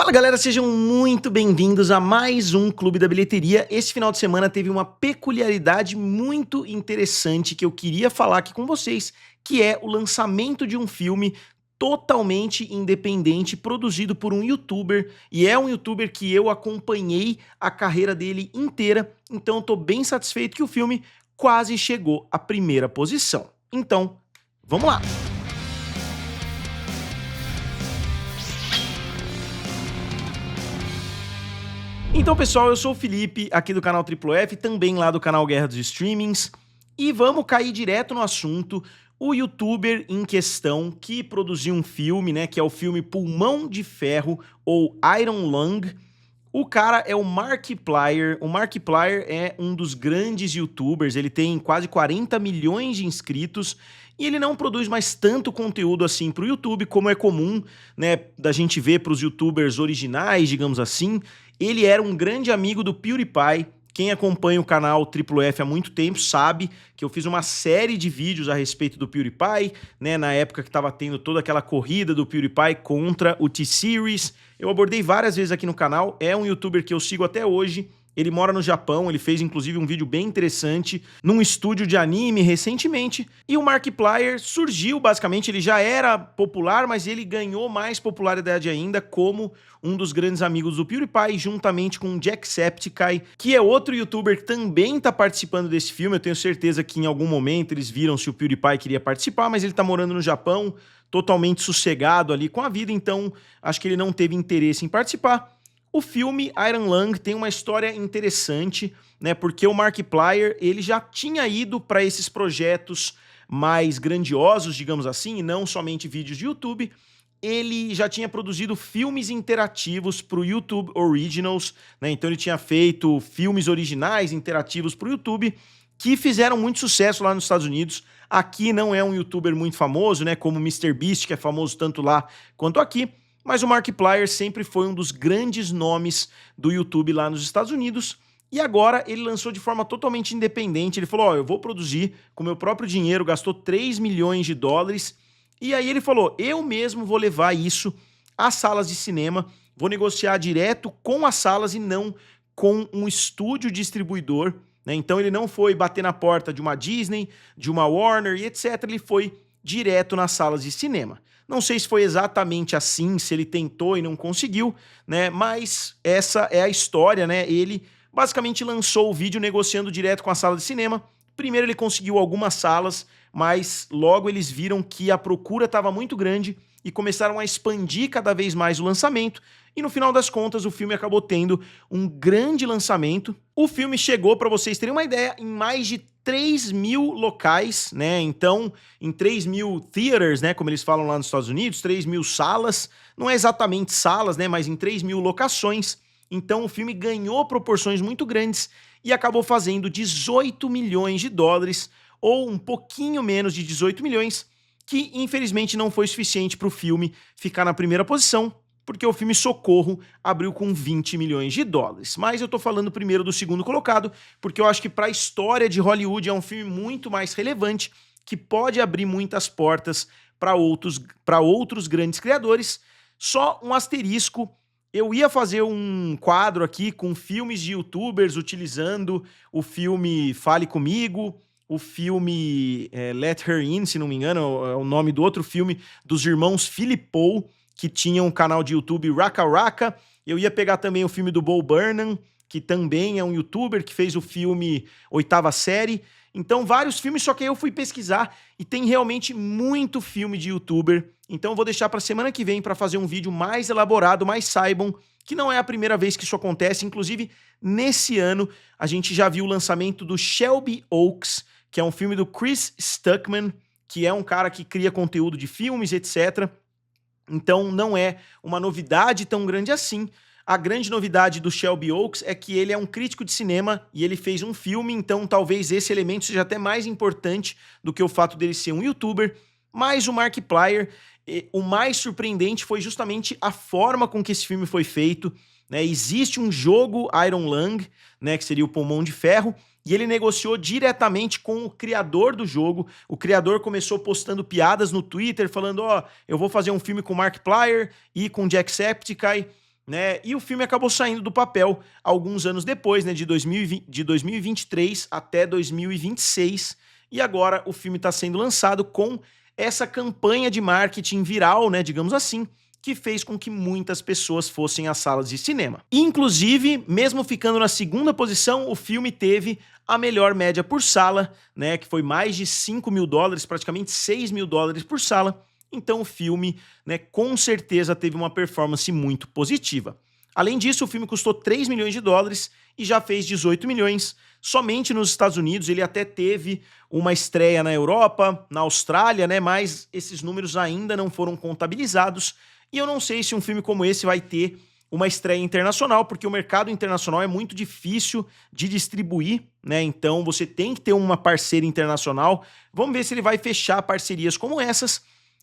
Fala galera, sejam muito bem-vindos a mais um Clube da Bilheteria. Esse final de semana teve uma peculiaridade muito interessante que eu queria falar aqui com vocês, que é o lançamento de um filme totalmente independente, produzido por um youtuber, e é um youtuber que eu acompanhei a carreira dele inteira, então eu tô bem satisfeito que o filme quase chegou à primeira posição. Então, vamos lá! Então pessoal, eu sou o Felipe, aqui do canal Triplo F, também lá do canal Guerra dos Streamings, e vamos cair direto no assunto. O youtuber em questão que produziu um filme, né, que é o filme Pulmão de Ferro, ou Iron Lung. O cara é o Markiplier. O Markiplier é um dos grandes youtubers, ele tem quase 40 milhões de inscritos e ele não produz mais tanto conteúdo assim pro YouTube como é comum, né, da gente ver pros youtubers originais, digamos assim. Ele era um grande amigo do PewDiePie. Quem acompanha o canal Triplo F há muito tempo sabe que eu fiz uma série de vídeos a respeito do PewDiePie, né, na época que estava tendo toda aquela corrida do PewDiePie contra o T-Series. Eu abordei várias vezes aqui no canal, é um youtuber que eu sigo até hoje. Ele mora no Japão, ele fez inclusive um vídeo bem interessante num estúdio de anime recentemente. E o Markiplier surgiu, basicamente, ele já era popular, mas ele ganhou mais popularidade ainda como um dos grandes amigos do PewDiePie, juntamente com o Jacksepticeye, que é outro youtuber que também está participando desse filme. Eu tenho certeza que em algum momento eles viram se o PewDiePie queria participar, mas ele está morando no Japão, totalmente sossegado ali com a vida, então acho que ele não teve interesse em participar. O filme Iron Lung tem uma história interessante, né, porque o Markiplier, ele já tinha ido para esses projetos mais grandiosos, digamos assim, e não somente vídeos de YouTube. Ele já tinha produzido filmes interativos para o YouTube Originals, né, então ele tinha feito filmes originais interativos para o YouTube, que fizeram muito sucesso lá nos Estados Unidos. Aqui não é um youtuber muito famoso, né, como o MrBeast, que é famoso tanto lá quanto aqui, mas o Markiplier sempre foi um dos grandes nomes do YouTube lá nos Estados Unidos, e agora ele lançou de forma totalmente independente. Ele falou, ó, eu vou produzir com meu próprio dinheiro, gastou 3 milhões de dólares, e aí ele falou, eu mesmo vou levar isso às salas de cinema, vou negociar direto com as salas e não com um estúdio distribuidor, né? Então ele não foi bater na porta de uma Disney, de uma Warner e etc, ele foi direto nas salas de cinema. Não sei se foi exatamente assim, se ele tentou e não conseguiu, né? Mas essa é a história, né? Ele basicamente lançou o vídeo negociando direto com a sala de cinema. Primeiro ele conseguiu algumas salas, mas logo eles viram que a procura estava muito grande e começaram a expandir cada vez mais o lançamento. E no final das contas o filme acabou tendo um grande lançamento. O filme chegou, para vocês terem uma ideia, em mais de 3 mil locais, né? Então, em 3 mil theaters, né? Como eles falam lá nos Estados Unidos, 3 mil salas. Não é exatamente salas, né? Mas em 3 mil locações. Então, o filme ganhou proporções muito grandes e acabou fazendo 18 milhões de dólares, ou um pouquinho menos de 18 milhões, que infelizmente não foi suficiente para o filme ficar na primeira posição, porque o filme Socorro abriu com 20 milhões de dólares. Mas eu tô falando primeiro do segundo colocado, porque eu acho que para a história de Hollywood é um filme muito mais relevante, que pode abrir muitas portas para outros grandes criadores. Só um asterisco, eu ia fazer um quadro aqui com filmes de youtubers utilizando o filme Fale Comigo, o filme Let Her In, se não me engano, é o nome do outro filme dos irmãos Philippou, que tinham um canal de YouTube Raka Raka. Eu ia pegar também o filme do Bo Burnham, que também é um youtuber que fez o filme Oitava Série. Então vários filmes, só que aí eu fui pesquisar e tem realmente muito filme de youtuber. Então eu vou deixar para semana que vem para fazer um vídeo mais elaborado, mas saibam que não é a primeira vez que isso acontece. Inclusive, nesse ano, a gente já viu o lançamento do Shelby Oaks, que é um filme do Chris Stuckman, que é um cara que cria conteúdo de filmes, etc. Então não é uma novidade tão grande assim. A grande novidade do Shelby Oaks é que ele é um crítico de cinema e ele fez um filme, então talvez esse elemento seja até mais importante do que o fato dele ser um youtuber. Mas o Markiplier, o mais surpreendente foi justamente a forma com que esse filme foi feito, né? Existe um jogo Iron Lung, né, que seria o Pulmão de Ferro, e ele negociou diretamente com o criador do jogo. O criador começou postando piadas no Twitter, falando, ó, eu vou fazer um filme com o Markiplier e com o Jacksepticeye, né? E o filme acabou saindo do papel alguns anos depois, né? De 2023 até 2026. E agora o filme está sendo lançado com essa campanha de marketing viral, né? Digamos assim, que fez com que muitas pessoas fossem às salas de cinema. Inclusive, mesmo ficando na segunda posição, o filme teve a melhor média por sala, né, que foi mais de 5 mil dólares, praticamente 6 mil dólares por sala. Então o filme, né, com certeza teve uma performance muito positiva. Além disso, o filme custou 3 milhões de dólares e já fez 18 milhões. Somente nos Estados Unidos, ele até teve uma estreia na Europa, na Austrália, né, mas esses números ainda não foram contabilizados. E eu não sei se um filme como esse vai ter uma estreia internacional, porque o mercado internacional é muito difícil de distribuir, né? Então você tem que ter uma parceira internacional. Vamos ver se ele vai fechar parcerias como essas.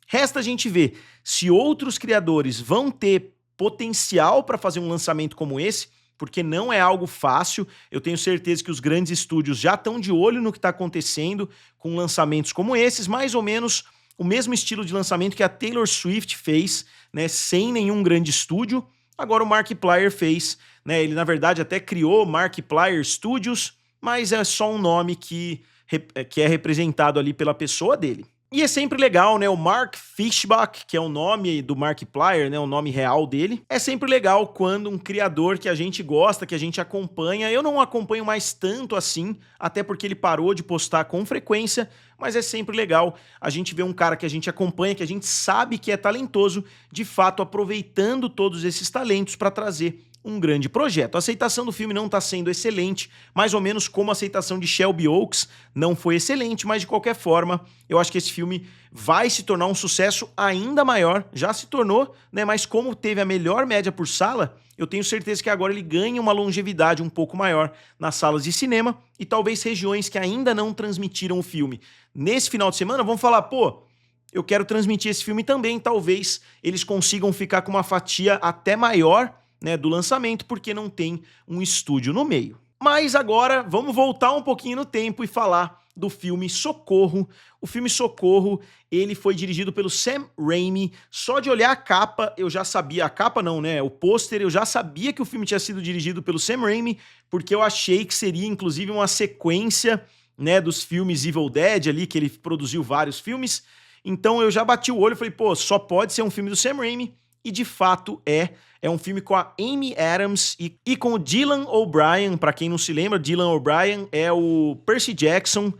Resta a gente ver se outros criadores vão ter potencial para fazer um lançamento como esse, porque não é algo fácil. Eu tenho certeza que os grandes estúdios já estão de olho no que está acontecendo com lançamentos como esses, mais ou menos o mesmo estilo de lançamento que a Taylor Swift fez, né, sem nenhum grande estúdio. Agora o Markiplier fez, né, ele na verdade até criou Markiplier Studios, mas é só um nome que é representado ali pela pessoa dele. E é sempre legal, né, o Mark Fishbach, que é o nome do Markiplier, né, o nome real dele. É sempre legal quando um criador que a gente gosta, que a gente acompanha, eu não acompanho mais tanto assim, até porque ele parou de postar com frequência, mas é sempre legal a gente ver um cara que a gente acompanha, que a gente sabe que é talentoso, de fato aproveitando todos esses talentos para trazer um grande projeto. A aceitação do filme não está sendo excelente, mais ou menos como a aceitação de Shelby Oaks não foi excelente, mas de qualquer forma, eu acho que esse filme vai se tornar um sucesso ainda maior, já se tornou, né? Mas como teve a melhor média por sala, eu tenho certeza que agora ele ganha uma longevidade um pouco maior nas salas de cinema e talvez regiões que ainda não transmitiram o filme nesse final de semana vão falar, pô, eu quero transmitir esse filme também, talvez eles consigam ficar com uma fatia até maior, né, do lançamento, porque não tem um estúdio no meio. Mas agora vamos voltar um pouquinho no tempo e falar do filme Socorro. O filme Socorro, ele foi dirigido pelo Sam Raimi. Só de olhar a capa, eu já sabia, a capa não, né, o pôster, eu já sabia que o filme tinha sido dirigido pelo Sam Raimi, porque eu achei que seria inclusive uma sequência, né, dos filmes Evil Dead ali, que ele produziu vários filmes. Então eu já bati o olho e falei, pô, só pode ser um filme do Sam Raimi. E de fato é um filme com a Amy Adams e com o Dylan O'Brien. Para quem não se lembra, Dylan O'Brien é o Percy Jackson.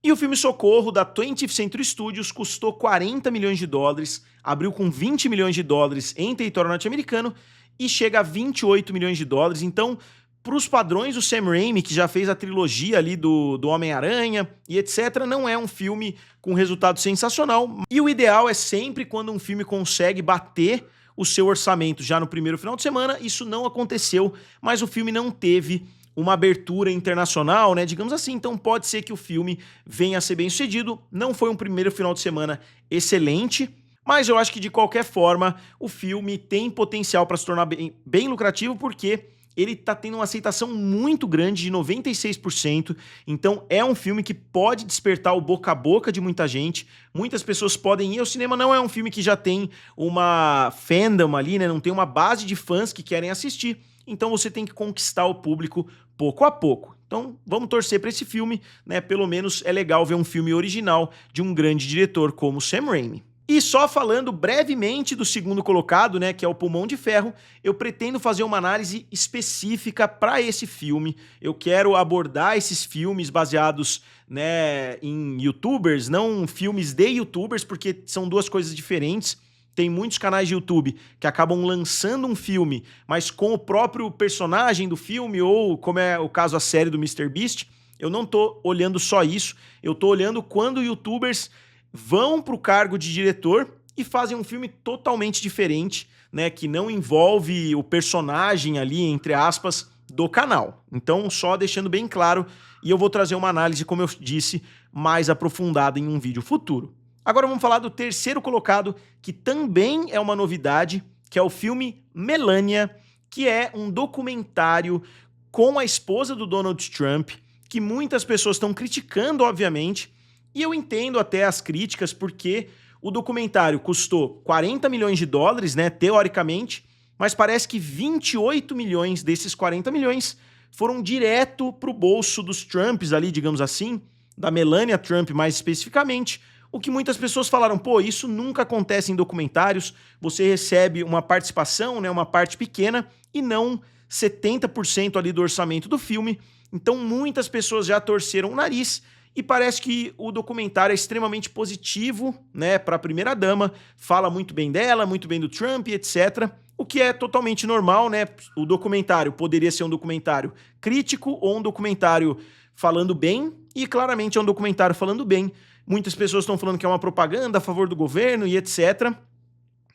E o filme Socorro, da 20th Century Studios, custou 40 milhões de dólares, abriu com 20 milhões de dólares em território norte-americano e chega a 28 milhões de dólares. Então, para os padrões do Sam Raimi, que já fez a trilogia ali do Homem-Aranha e etc., não é um filme com resultado sensacional. E o ideal é sempre quando um filme consegue bater o seu orçamento já no primeiro final de semana. Isso não aconteceu, mas o filme não teve uma abertura internacional, né, digamos assim, então pode ser que o filme venha a ser bem sucedido. Não foi um primeiro final de semana excelente, mas eu acho que de qualquer forma o filme tem potencial para se tornar bem lucrativo, porque ele tá tendo uma aceitação muito grande, de 96%, então é um filme que pode despertar o boca a boca de muita gente, muitas pessoas podem ir ao cinema. Não é um filme que já tem uma fandom ali, né, não tem uma base de fãs que querem assistir, então você tem que conquistar o público pouco a pouco. Então vamos torcer para esse filme, né, pelo menos é legal ver um filme original de um grande diretor como Sam Raimi. E só falando brevemente do segundo colocado, né, que é o Pulmão de Ferro, eu pretendo fazer uma análise específica para esse filme. Eu quero abordar esses filmes baseados, né, em YouTubers, não filmes de YouTubers, porque são duas coisas diferentes. Tem muitos canais de YouTube que acabam lançando um filme, mas com o próprio personagem do filme, ou como é o caso a série do MrBeast. Eu não tô olhando só isso, eu tô olhando quando YouTubers vão para o cargo de diretor e fazem um filme totalmente diferente, né, que não envolve o personagem ali, entre aspas, do canal. Então, só deixando bem claro, e eu vou trazer uma análise, como eu disse, mais aprofundada em um vídeo futuro. Agora vamos falar do terceiro colocado, que também é uma novidade, que é o filme Melania, que é um documentário com a esposa do Donald Trump, que muitas pessoas estão criticando, obviamente, e eu entendo até as críticas, porque o documentário custou 40 milhões de dólares, né, teoricamente, mas parece que 28 milhões desses 40 milhões foram direto para o bolso dos Trumps ali, digamos assim, da Melania Trump mais especificamente, o que muitas pessoas falaram, pô, isso nunca acontece em documentários, você recebe uma participação, né, uma parte pequena, e não 70% ali do orçamento do filme, então muitas pessoas já torceram o nariz, e parece que o documentário é extremamente positivo, né, para a primeira-dama, fala muito bem dela, muito bem do Trump, etc., o que é totalmente normal, né, o documentário poderia ser um documentário crítico ou um documentário falando bem, e claramente é um documentário falando bem. Muitas pessoas estão falando que é uma propaganda a favor do governo e etc.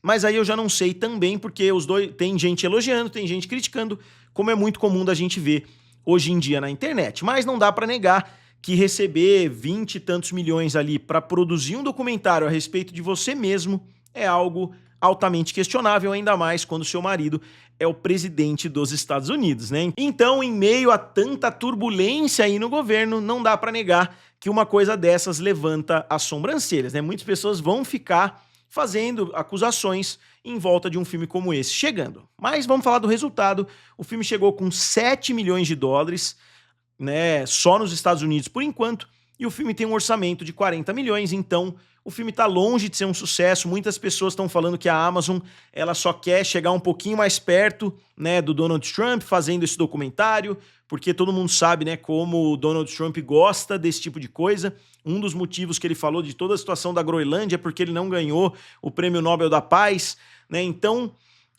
Mas aí eu já não sei também, porque os dois tem gente elogiando, tem gente criticando, como é muito comum da gente ver hoje em dia na internet. Mas não dá para negar que receber 20 e tantos milhões ali para produzir um documentário a respeito de você mesmo é algo altamente questionável, ainda mais quando seu marido é o presidente dos Estados Unidos, né? Então, em meio a tanta turbulência aí no governo, não dá para negar que uma coisa dessas levanta as sobrancelhas, né? Muitas pessoas vão ficar fazendo acusações em volta de um filme como esse chegando. Mas vamos falar do resultado. O filme chegou com 7 milhões de dólares, né, só nos Estados Unidos por enquanto, e o filme tem um orçamento de 40 milhões, então o filme está longe de ser um sucesso. Muitas pessoas estão falando que a Amazon ela só quer chegar um pouquinho mais perto, né, do Donald Trump fazendo esse documentário, porque todo mundo sabe, né, como o Donald Trump gosta desse tipo de coisa. Um dos motivos que ele falou de toda a situação da Groenlândia é porque ele não ganhou o Prêmio Nobel da Paz, né? Então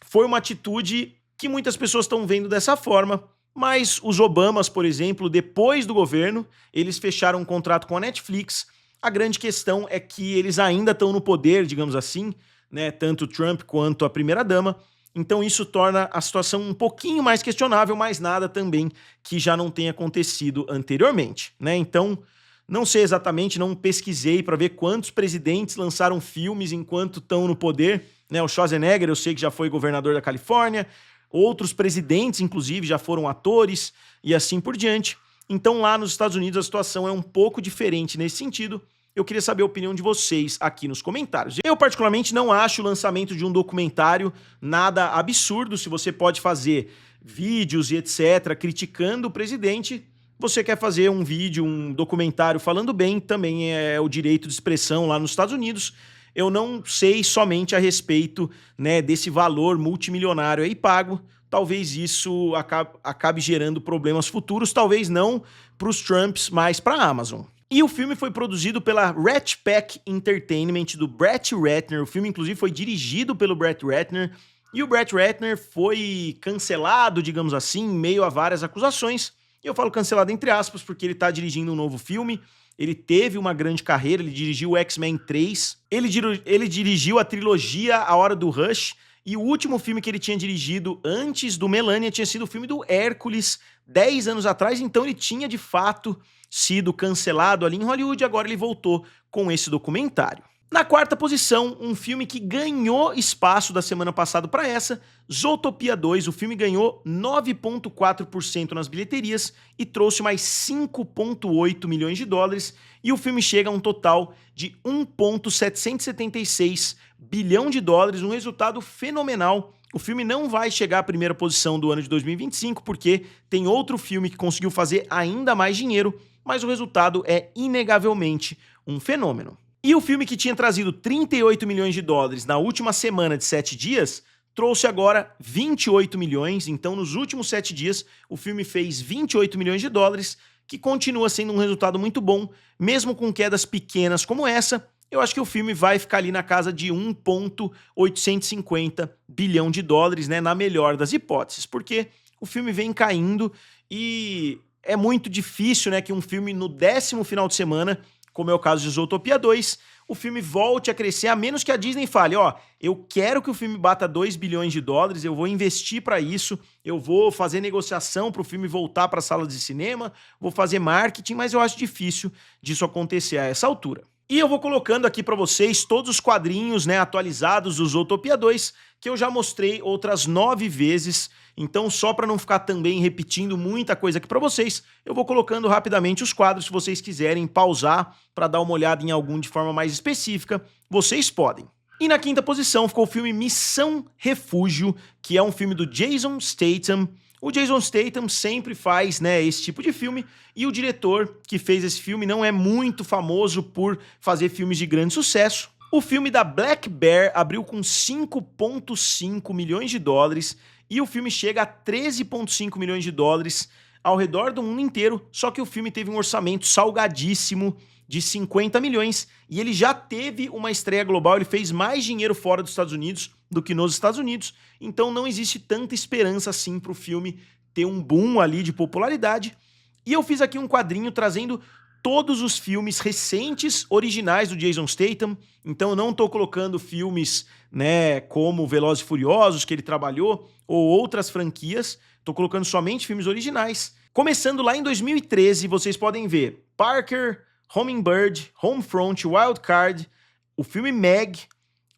foi uma atitude que muitas pessoas estão vendo dessa forma. Mas os Obamas, por exemplo, depois do governo, eles fecharam um contrato com a Netflix. A grande questão é que eles ainda estão no poder, digamos assim, né, tanto o Trump quanto a primeira-dama. Então isso torna a situação um pouquinho mais questionável, mas nada também que já não tenha acontecido anteriormente, né? Então, não sei exatamente, não pesquisei para ver quantos presidentes lançaram filmes enquanto estão no poder, né? O Schwarzenegger, eu sei que já foi governador da Califórnia, outros presidentes, inclusive, já foram atores e assim por diante. Então, lá nos Estados Unidos, a situação é um pouco diferente nesse sentido. Eu queria saber a opinião de vocês aqui nos comentários. Eu, particularmente, não acho o lançamento de um documentário nada absurdo. Se você pode fazer vídeos e etc., criticando o presidente, você quer fazer um vídeo, um documentário falando bem, também é o direito de expressão lá nos Estados Unidos. Eu não sei somente a respeito, né, desse valor multimilionário aí pago. Talvez isso acabe gerando problemas futuros, talvez não para os Trumps, mas para a Amazon. E o filme foi produzido pela Rat Pack Entertainment, do Brett Ratner. O filme, inclusive, foi dirigido pelo Brett Ratner. E o Brett Ratner foi cancelado, digamos assim, em meio a várias acusações. Eu falo cancelado entre aspas, porque ele está dirigindo um novo filme. Ele teve uma grande carreira, ele dirigiu o X-Men 3, ele dirigiu a trilogia A Hora do Rush, e o último filme que ele tinha dirigido antes do Melania tinha sido o filme do Hércules, 10 anos atrás, então ele tinha de fato sido cancelado ali em Hollywood, agora ele voltou com esse documentário. Na quarta posição, um filme que ganhou espaço da semana passada para essa, Zootopia 2. O filme ganhou 9,4% nas bilheterias e trouxe mais 5,8 milhões de dólares. E o filme chega a um total de 1,776 bilhão de dólares, um resultado fenomenal. O filme não vai chegar à primeira posição do ano de 2025, porque tem outro filme que conseguiu fazer ainda mais dinheiro, mas o resultado é inegavelmente um fenômeno. E o filme que tinha trazido 38 milhões de dólares na última semana de 7 dias, trouxe agora 28 milhões. Então, nos últimos 7 dias, o filme fez 28 milhões de dólares, que continua sendo um resultado muito bom, mesmo com quedas pequenas como essa. Eu acho que o filme vai ficar ali na casa de 1,850 bilhão de dólares, né, na melhor das hipóteses, porque o filme vem caindo e é muito difícil, né, que um filme no 10º final de semana, como é o caso de Zootopia 2, o filme volte a crescer, a menos que a Disney fale, ó, eu quero que o filme bata 2 bilhões de dólares, eu vou investir para isso, eu vou fazer negociação para o filme voltar para a sala de cinema, vou fazer marketing, mas eu acho difícil disso acontecer a essa altura. E eu vou colocando aqui para vocês todos os quadrinhos, né, atualizados do Zootopia 2, que eu já mostrei outras 9 vezes. Então, só para não ficar também repetindo muita coisa aqui para vocês, eu vou colocando rapidamente os quadros, se vocês quiserem pausar para dar uma olhada em algum de forma mais específica. vocês podem. E na quinta posição ficou o filme Missão Refúgio, que é um filme do Jason Statham. O Jason Statham sempre faz, né, esse tipo de filme, e o diretor que fez esse filme não é muito famoso por fazer filmes de grande sucesso. O filme da Black Bear abriu com 5,5 milhões de dólares e o filme chega a 13,5 milhões de dólares ao redor do mundo inteiro, só que o filme teve um orçamento salgadíssimo de 50 milhões e ele já teve uma estreia global, ele fez mais dinheiro fora dos Estados Unidos do que nos Estados Unidos, então não existe tanta esperança assim para o filme ter um boom ali de popularidade. E eu fiz aqui um quadrinho trazendo todos os filmes recentes, originais do Jason Statham, então eu não tô colocando filmes, né, como Velozes e Furiosos, que ele trabalhou, ou outras franquias, tô colocando somente filmes originais. Começando lá em 2013, vocês podem ver Parker, Hummingbird, Homefront, Wild Card, o filme Meg,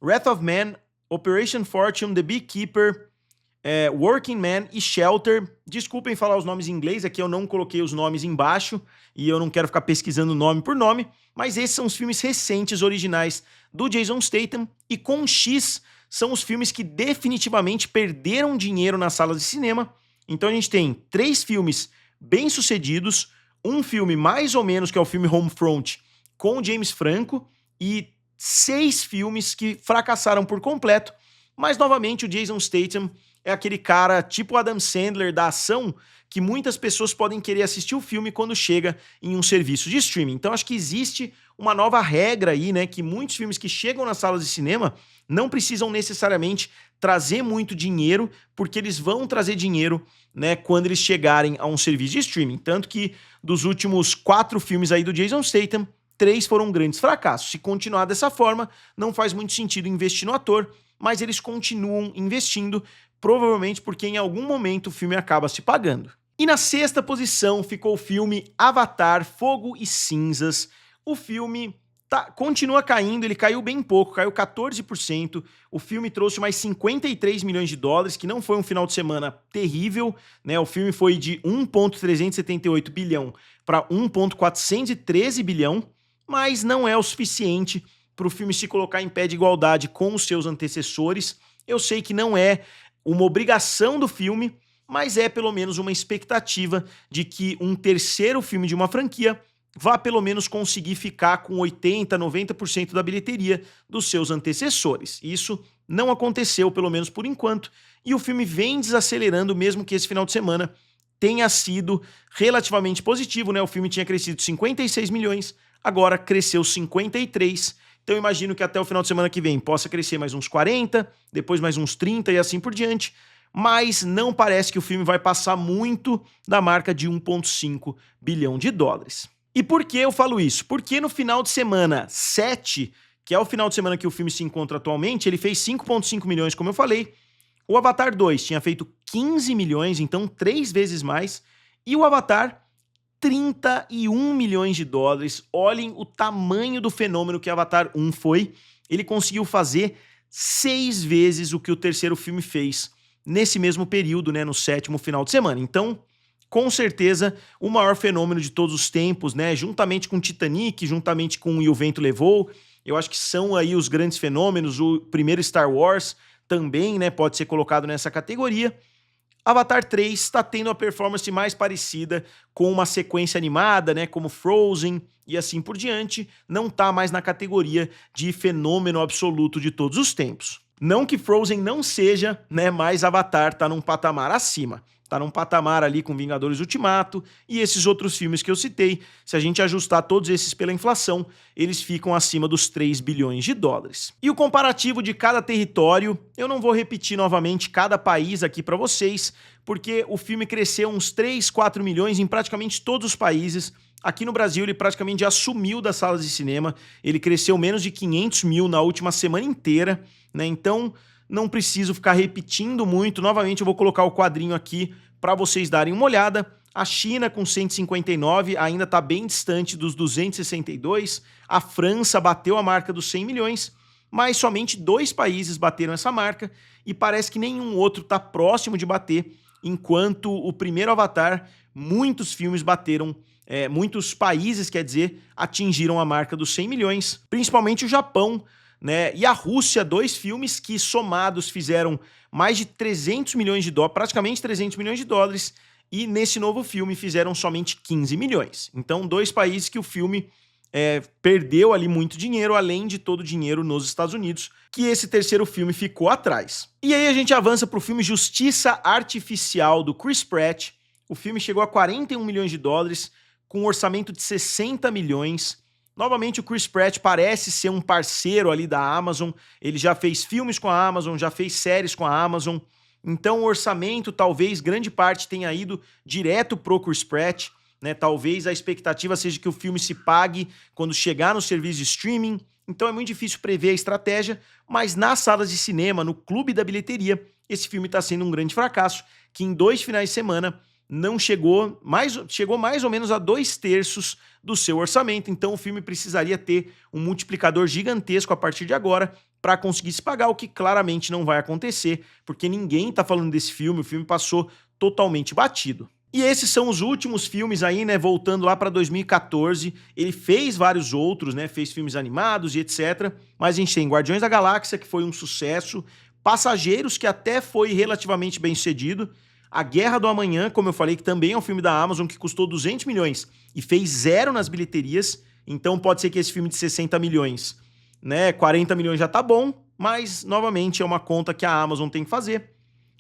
Wrath of Man, Operation Fortune, The Beekeeper, Working Man e Shelter. Desculpem falar os nomes em inglês, aqui eu não coloquei os nomes embaixo e eu não quero ficar pesquisando nome por nome, mas esses são os filmes recentes, originais do Jason Statham, e com X são os filmes que definitivamente perderam dinheiro nas salas de cinema. Então a gente tem 3 filmes bem-sucedidos, um filme mais ou menos, que é o filme Homefront, com o James Franco, e 6 filmes que fracassaram por completo. Mas, novamente, o Jason Statham é aquele cara tipo Adam Sandler da ação, que muitas pessoas podem querer assistir o filme quando chega em um serviço de streaming. Então, acho que existe uma nova regra aí, né, que muitos filmes que chegam nas salas de cinema não precisam necessariamente trazer muito dinheiro, porque eles vão trazer dinheiro, né, quando eles chegarem a um serviço de streaming. Tanto que dos últimos 4 filmes aí do Jason Statham, 3 foram grandes fracassos. Se continuar dessa forma, não faz muito sentido investir no ator, mas eles continuam investindo, provavelmente porque em algum momento o filme acaba se pagando. E na sexta posição ficou o filme Avatar, Fogo e Cinzas. O filme continua caindo, ele caiu bem pouco, caiu 14%. O filme trouxe mais 53 milhões de dólares, que não foi um final de semana terrível, né? O filme foi de 1,378 bilhão para 1,413 bilhão, mas não é o suficiente para o filme se colocar em pé de igualdade com os seus antecessores. Eu sei que não é uma obrigação do filme, mas é pelo menos uma expectativa de que um terceiro filme de uma franquia vá pelo menos conseguir ficar com 80%, 90% da bilheteria dos seus antecessores. Isso não aconteceu, pelo menos por enquanto, e o filme vem desacelerando, mesmo que esse final de semana tenha sido relativamente positivo, né? O filme tinha crescido 56 milhões, agora cresceu 53. Então eu imagino que até o final de semana que vem possa crescer mais uns 40, depois mais uns 30 e assim por diante, mas não parece que o filme vai passar muito da marca de 1,5 bilhão de dólares. E por que eu falo isso? Porque no final de semana 7, que é o final de semana que o filme se encontra atualmente, ele fez 5,5 milhões, como eu falei. O Avatar 2 tinha feito 15 milhões, então 3 vezes mais. E o Avatar, 31 milhões de dólares. Olhem o tamanho do fenômeno que Avatar 1 foi. Ele conseguiu fazer 6 vezes o que o terceiro filme fez nesse mesmo período, né, no 7º final de semana. Então, com certeza, o maior fenômeno de todos os tempos, né? Juntamente com Titanic, juntamente com E o Vento Levou, eu acho que são aí os grandes fenômenos. O primeiro Star Wars também, né, pode ser colocado nessa categoria. Avatar 3 está tendo a performance mais parecida com uma sequência animada, né, como Frozen e assim por diante. Não está mais na categoria de fenômeno absoluto de todos os tempos. Não que Frozen não seja, né, mas Avatar está num patamar acima. Tá num patamar ali com Vingadores Ultimato e esses outros filmes que eu citei. Se a gente ajustar todos esses pela inflação, eles ficam acima dos 3 bilhões de dólares. E o comparativo de cada território, eu não vou repetir novamente cada país aqui para vocês, porque o filme cresceu uns 3, 4 milhões em praticamente todos os países. Aqui no Brasil ele praticamente já sumiu das salas de cinema, ele cresceu menos de 500 mil na última semana inteira, né? Então não preciso ficar repetindo muito. Novamente eu vou colocar o quadrinho aqui para vocês darem uma olhada. A China com 159 ainda está bem distante dos 262. A França bateu a marca dos 100 milhões, mas somente 2 países bateram essa marca e parece que nenhum outro está próximo de bater, enquanto o primeiro Avatar, muitos filmes bateram, muitos países, quer dizer, atingiram a marca dos 100 milhões, principalmente o Japão. né? E a Rússia, 2 filmes que somados fizeram mais de 300 milhões de dólares, praticamente 300 milhões de dólares, e nesse novo filme fizeram somente 15 milhões. Então, 2 países que o filme perdeu ali muito dinheiro, além de todo o dinheiro nos Estados Unidos, que esse terceiro filme ficou atrás. E aí a gente avança para o filme Justiça Artificial, do Chris Pratt. O filme chegou a 41 milhões de dólares, com um orçamento de 60 milhões. Novamente, o Chris Pratt parece ser um parceiro ali da Amazon. Ele já fez filmes com a Amazon, já fez séries com a Amazon. Então, o orçamento, talvez, grande parte tenha ido direto pro Chris Pratt, né? Talvez a expectativa seja que o filme se pague quando chegar no serviço de streaming. Então, é muito difícil prever a estratégia, mas nas salas de cinema, no clube da bilheteria, esse filme está sendo um grande fracasso, que em 2 finais de semana não chegou mais ou menos a 2/3 do seu orçamento. Então o filme precisaria ter um multiplicador gigantesco a partir de agora para conseguir se pagar, o que claramente não vai acontecer, porque ninguém tá falando desse filme, o filme passou totalmente batido. E esses são os últimos filmes aí, né, voltando lá para 2014, ele fez vários outros, né, fez filmes animados e etc, mas a gente tem Guardiões da Galáxia, que foi um sucesso, Passageiros, que até foi relativamente bem sucedido, A Guerra do Amanhã, como eu falei, que também é um filme da Amazon, que custou 200 milhões e fez 0 nas bilheterias, então pode ser que esse filme de 60 milhões, né, 40 milhões já tá bom, mas, novamente, é uma conta que a Amazon tem que fazer.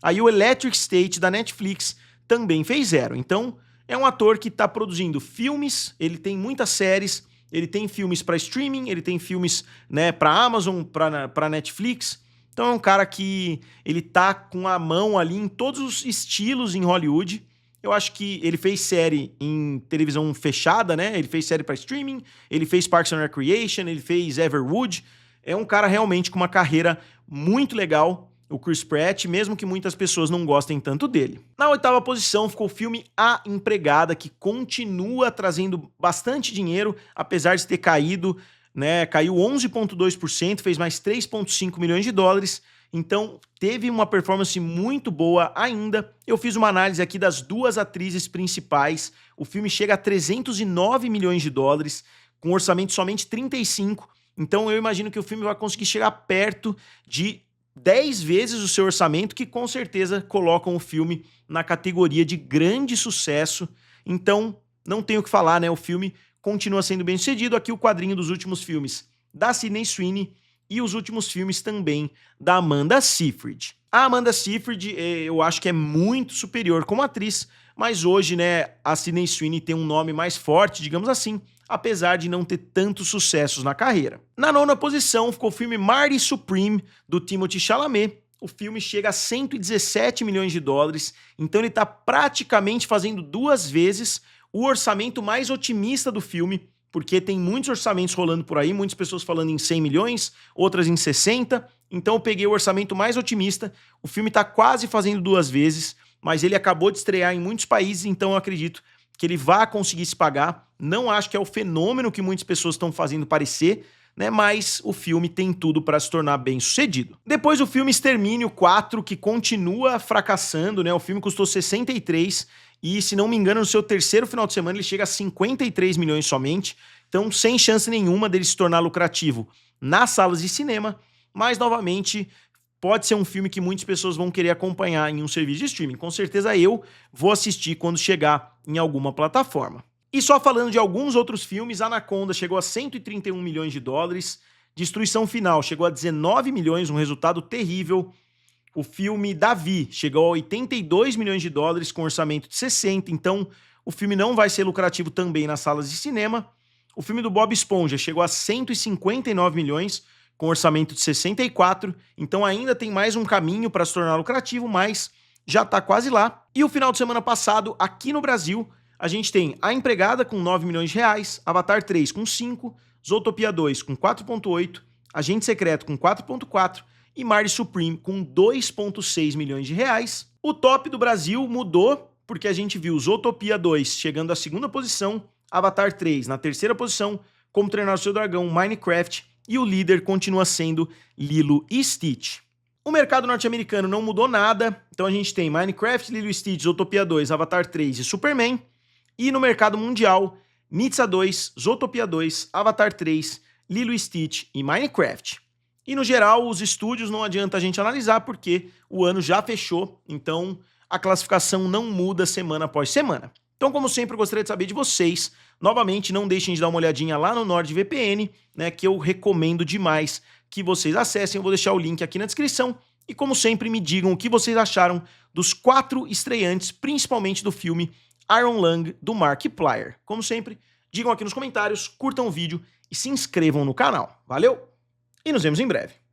Aí o Electric State, da Netflix, também fez 0. Então, é um ator que tá produzindo filmes, ele tem muitas séries, ele tem filmes para streaming, ele tem filmes, né, para Amazon, para Netflix. Então é um cara que ele tá com a mão ali em todos os estilos em Hollywood. Eu acho que ele fez série em televisão fechada, né? Ele fez série para streaming, ele fez Parks and Recreation, ele fez Everwood. É um cara realmente com uma carreira muito legal, o Chris Pratt, mesmo que muitas pessoas não gostem tanto dele. Na 8ª posição ficou o filme A Empregada, que continua trazendo bastante dinheiro, apesar de ter caído, né, caiu 11,2%, fez mais 3,5 milhões de dólares, então teve uma performance muito boa ainda. Eu fiz uma análise aqui das 2 atrizes principais, o filme chega a 309 milhões de dólares, com orçamento somente 35, então eu imagino que o filme vai conseguir chegar perto de 10 vezes o seu orçamento, que com certeza colocam o filme na categoria de grande sucesso, então não tenho o que falar, né, o filme continua sendo bem sucedido. Aqui o quadrinho dos últimos filmes da Sydney Sweeney e os últimos filmes também da Amanda Seyfried. A Amanda Seyfried eu acho que é muito superior como atriz, mas hoje, né, a Sydney Sweeney tem um nome mais forte, digamos assim, apesar de não ter tantos sucessos na carreira. Na 9ª posição ficou o filme Marty Supreme, do Timothée Chalamet. O filme chega a 117 milhões de dólares, então ele está praticamente fazendo 2 vezes o orçamento mais otimista do filme, porque tem muitos orçamentos rolando por aí, muitas pessoas falando em 100 milhões, outras em 60, então eu peguei o orçamento mais otimista, o filme tá quase fazendo 2 vezes, mas ele acabou de estrear em muitos países, então eu acredito que ele vai conseguir se pagar. Não acho que é o fenômeno que muitas pessoas estão fazendo parecer, né, mas o filme tem tudo para se tornar bem sucedido. Depois o filme Extermínio 4, que continua fracassando, né, o filme custou 63 e, se não me engano, no seu terceiro final de semana ele chega a 53 milhões somente, então sem chance nenhuma dele se tornar lucrativo nas salas de cinema, mas novamente pode ser um filme que muitas pessoas vão querer acompanhar em um serviço de streaming. Com certeza eu vou assistir quando chegar em alguma plataforma. E só falando de alguns outros filmes, Anaconda chegou a 131 milhões de dólares, Destruição Final chegou a 19 milhões, um resultado terrível. O filme Davi chegou a 82 milhões de dólares com orçamento de 60, então o filme não vai ser lucrativo também nas salas de cinema. O filme do Bob Esponja chegou a 159 milhões com orçamento de 64, então ainda tem mais um caminho para se tornar lucrativo, mas já está quase lá. E o final de semana passado, aqui no Brasil, a gente tem A Empregada com 9 milhões de reais, Avatar 3 com 5, Zootopia 2 com 4,8, Agente Secreto com 4,4 e Marty Supreme com 2,6 milhões de reais. O top do Brasil mudou porque a gente viu Zootopia 2 chegando à 2ª posição, Avatar 3 na 3ª posição, Como Treinar o Seu Dragão, Minecraft, e o líder continua sendo Lilo e Stitch. O mercado norte-americano não mudou nada, então a gente tem Minecraft, Lilo e Stitch, Zootopia 2, Avatar 3 e Superman. E no mercado mundial, Nitsa 2, Zootopia 2, Avatar 3, Lilo e Stitch e Minecraft. E no geral, os estúdios não adianta a gente analisar porque o ano já fechou, então a classificação não muda semana após semana. Então, como sempre, eu gostaria de saber de vocês. Novamente, não deixem de dar uma olhadinha lá no NordVPN, né, que eu recomendo demais que vocês acessem. Eu vou deixar o link aqui na descrição. E como sempre, me digam o que vocês acharam dos 4 estreantes, principalmente do filme Iron Lung, do Markiplier. Como sempre, digam aqui nos comentários, curtam o vídeo e se inscrevam no canal. Valeu! E nos vemos em breve.